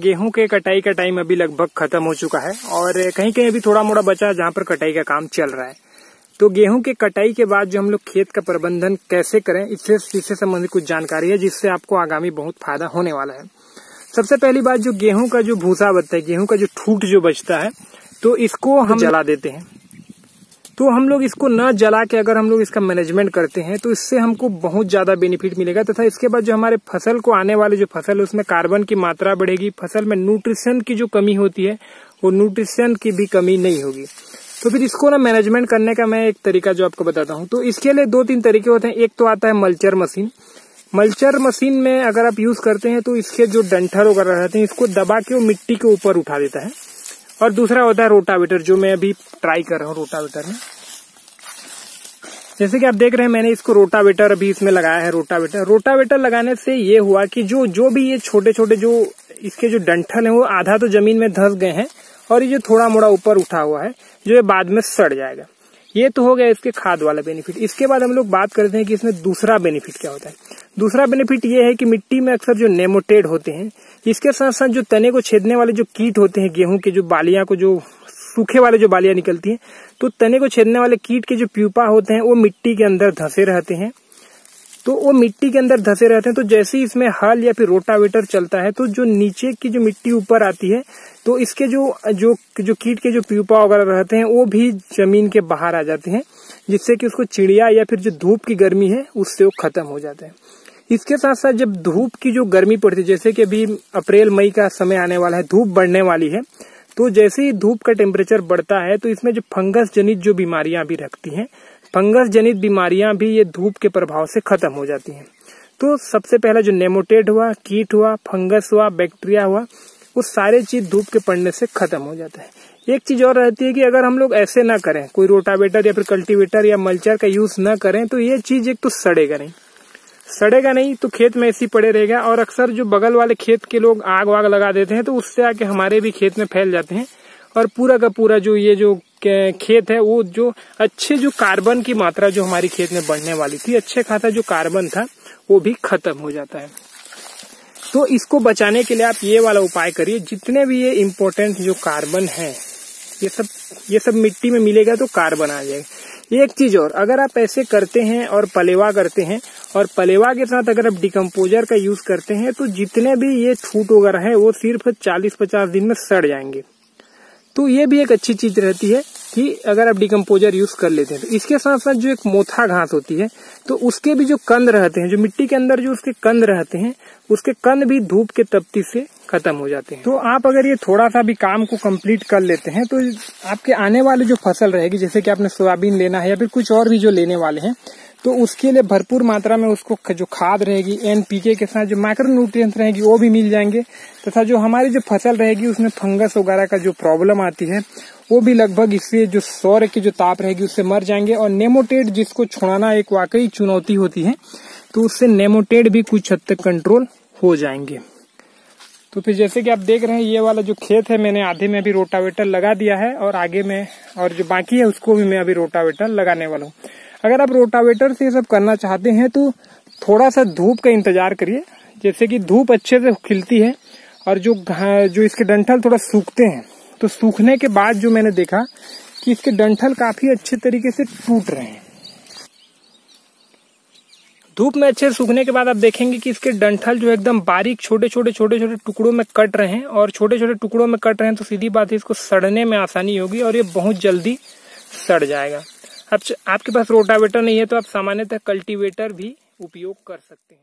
गेहूं के कटाई का टाइम अभी लगभग खत्म हो चुका है और कहीं कहीं अभी थोड़ा मोड़ा बचा है जहां पर कटाई का काम चल रहा है। तो गेहूं के कटाई के बाद जो हम लोग खेत का प्रबंधन कैसे करें, इससे संबंधित कुछ जानकारी है जिससे आपको आगामी बहुत फायदा होने वाला है। सबसे पहली बात, जो गेहूं का जो भूसा बचता है, गेहूं का जो ठूठ जो बचता है, तो इसको हम जला देते हैं। तो हम लोग इसको न जला के अगर हम लोग इसका मैनेजमेंट करते हैं तो इससे हमको बहुत ज्यादा बेनिफिट मिलेगा तथा इसके बाद जो हमारे फसल को आने वाले जो फसल है उसमें कार्बन की मात्रा बढ़ेगी, फसल में न्यूट्रिशन की जो कमी होती है वो न्यूट्रिशन की भी कमी नहीं होगी। तो फिर इसको ना मैनेजमेंट करने का मैं एक तरीका जो आपको बताता हूँ। तो इसके लिए 2-3 तरीके होते हैं। एक तो आता है मल्चर मशीन। मल्चर मशीन में अगर आप यूज करते हैं तो इसके जो डंठल वगैरह रहते हैं इसको दबा के वो मिट्टी के ऊपर उठा देता है। और दूसरा होता है रोटावेटर, जो मैं अभी ट्राई कर रहा हूँ रोटावेटर में। जैसे कि आप देख रहे हैं मैंने इसको रोटावेटर अभी इसमें लगाया है। रोटावेटर लगाने से ये हुआ कि जो भी ये छोटे छोटे जो इसके जो डंठल है वो आधा तो जमीन में धंस गए हैं और ये जो थोड़ा मोड़ा ऊपर उठा हुआ है जो ये बाद में सड़ जाएगा। ये तो हो गया इसके खाद वाला बेनिफिट। इसके बाद हम लोग बात करते हैं कि इसमें दूसरा बेनिफिट क्या होता है। दूसरा बेनिफिट ये है कि मिट्टी में अक्सर जो नेमोटेड होते हैं, इसके साथ साथ जो तने को छेदने वाले जो कीट होते हैं, गेहूं के जो बालियां को जो सूखे वाले जो बालियां निकलती हैं, तो तने को छेदने वाले कीट के जो प्यूपा होते हैं वो मिट्टी के अंदर धंसे रहते हैं। तो जैसे ही इसमें हल या फिर रोटावेटर चलता है तो जो नीचे की जो मिट्टी ऊपर आती है तो इसके जो कीट के जो प्यूपा वगैरह रहते हैं वो भी जमीन के बाहर आ जाते हैं, जिससे कि उसको चिड़िया या फिर जो धूप की गर्मी है उससे वो खत्म हो जाते हैं। इसके साथ साथ जब धूप की जो गर्मी पड़ती है, जैसे कि अभी अप्रैल मई का समय आने वाला है, धूप बढ़ने वाली है, तो जैसे ही धूप का टेम्परेचर बढ़ता है तो इसमें जो फंगस जनित जो बीमारियां भी रखती हैं, फंगस जनित बीमारियां भी ये धूप के प्रभाव से खत्म हो जाती हैं। तो सबसे पहला जो नेमोटेड हुआ, कीट हुआ, फंगस हुआ, बैक्टीरिया हुआ, वो सारे चीज धूप के पड़ने से खत्म हो जाता है। एक चीज और रहती है कि अगर हम लोग ऐसे ना करें, कोई रोटावेटर या फिर कल्टीवेटर या मल्चर का यूज ना करें, तो ये चीज एक तो सड़ेगा नहीं तो खेत में ऐसी पड़े रहेगा। और अक्सर जो बगल वाले खेत के लोग आग वाग लगा देते हैं तो उससे आके हमारे भी खेत में फैल जाते हैं और पूरा का पूरा जो ये जो खेत है वो जो अच्छे जो कार्बन की मात्रा जो हमारी खेत में बढ़ने वाली थी, अच्छे खासा जो कार्बन था वो भी खत्म हो जाता है। तो इसको बचाने के लिए आप ये वाला उपाय करिए। जितने भी ये इम्पोर्टेंट जो कार्बन है ये सब मिट्टी में मिलेगा तो कार्बन आ जाएगा। एक चीज और, अगर आप ऐसे करते हैं और पलेवा करते हैं और पलेवा के साथ अगर आप डिकम्पोजर का यूज करते हैं तो जितने भी ये ठूठ वगैरह है वो सिर्फ 40-50 दिन में सड़ जाएंगे। तो ये भी एक अच्छी चीज रहती है कि अगर आप डिकम्पोजर यूज कर लेते हैं। तो इसके साथ साथ जो एक मोथा घास होती है तो उसके भी जो कंद रहते हैं, जो मिट्टी के अंदर जो उसके कंद रहते हैं, उसके कंद भी धूप के तपती से खत्म हो जाते हैं। तो आप अगर ये थोड़ा सा भी काम को कंप्लीट कर लेते हैं तो आपके आने वाले जो फसल रहेगी, जैसे कि आपने सोयाबीन लेना है या फिर कुछ और भी जो लेने वाले हैं, तो उसके लिए भरपूर मात्रा में उसको जो खाद रहेगी, NPK के साथ जो माइक्रो न्यूट्रिएंट्स रहेगी वो भी मिल जाएंगे तथा जो हमारी जो फसल रहेगी उसमें फंगस वगैरह का जो प्रॉब्लम आती है वो भी लगभग इससे जो सौर की जो ताप रहेगी उससे मर जाएंगे। और नेमोटेड जिसको छुड़ाना एक वाकई चुनौती होती है, तो उससे नेमोटेड भी कुछ हद तक कंट्रोल हो जाएंगे। तो फिर जैसे कि आप देख रहे हैं ये वाला जो खेत है मैंने आधे में अभी रोटावेटर लगा दिया है और आगे में और जो बाकी है उसको भी मैं अभी रोटावेटर लगाने वाला हूँ। अगर आप रोटावेटर से ये सब करना चाहते हैं तो थोड़ा सा धूप का इंतजार करिए। जैसे कि धूप अच्छे से खिलती है और जो इसके डंठल थोड़ा सूखते हैं, तो सूखने के बाद जो मैंने देखा कि इसके डंठल काफी अच्छे तरीके से टूट रहे हैं। धूप में अच्छे सूखने के बाद आप देखेंगे कि इसके डंठल जो एकदम बारीक छोटे छोटे टुकड़ों में कट रहे हैं और छोटे छोटे टुकड़ों में कट रहे हैं, तो सीधी बात है इसको सड़ने में आसानी होगी और ये बहुत जल्दी सड़ जाएगा। अब आपके पास रोटावेटर नहीं है तो आप सामान्यतः कल्टीवेटर भी उपयोग कर सकते हैं।